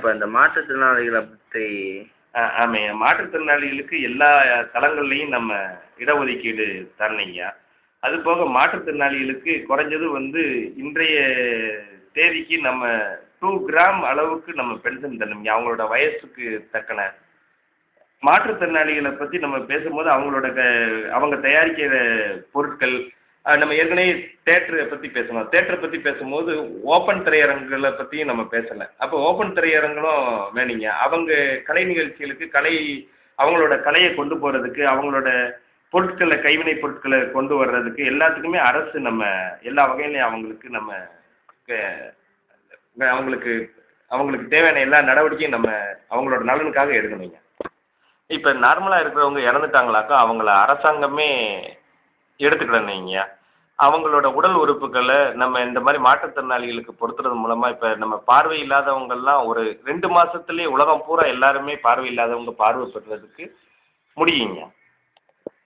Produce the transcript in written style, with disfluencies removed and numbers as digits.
இப்போ இந்த மாற்றுத்திறனாளிகளை பற்றி ஆமாய்யா. மாற்றுத்திறனாளிகளுக்கு எல்லா தளங்கள்லையும் நம்ம இடஒதுக்கீடு தரணுங்கய்யா. அதுபோக மாற்றுத்திறனாளிகளுக்கு குறைஞ்சது வந்து இன்றைய தேதிக்கு நம்ம 2 கிராம் அளவுக்கு நம்ம பென்ஷன் தரணுங்கய்யா. அவங்களோட வயசுக்கு தக்கன. மாற்றுத்திறனாளிகளை பற்றி நம்ம பேசும்போது அவங்க தயாரிக்கிற பொருட்கள் நம்ம ஏற்கனவே தேட்டரை பற்றி பேசணும். தேட்டரை பற்றி பேசும்போது ஓப்பன் திரையரங்குகளை பற்றியும் நம்ம பேசலை. அப்போ ஓப்பன் திரையரங்களும் வேணுங்க. அவங்க கலை நிகழ்ச்சிகளுக்கு அவங்களோட கலையை கொண்டு போகிறதுக்கு அவங்களோட பொருட்களை கைவினை பொருட்களை கொண்டு வர்றதுக்கு எல்லாத்துக்குமே அரசு நம்ம எல்லா வகையிலையும் அவங்களுக்கு தேவையான எல்லா நடவடிக்கையும் நம்ம அவங்களோட நலனுக்காக எடுக்கணுங்க. இப்போ நார்மலாக இருக்கிறவங்க இறந்துட்டாங்களாக்கா அவங்கள அரசாங்கமே எடுத்துக்கிடணுங்க. அவங்களோட உடல் உறுப்புகளை நம்ம இந்த மாதிரி மாற்றுத்திறனாளிகளுக்கு பொறுத்துறது மூலமாக இப்போ நம்ம பார்வை இல்லாதவங்கெல்லாம் ஒரு 2 மாதத்துலேயே உலகம் பூரா எல்லாருமே பார்வை இல்லாதவங்க பார்வை பெறுறதுக்கு முடியுங்க.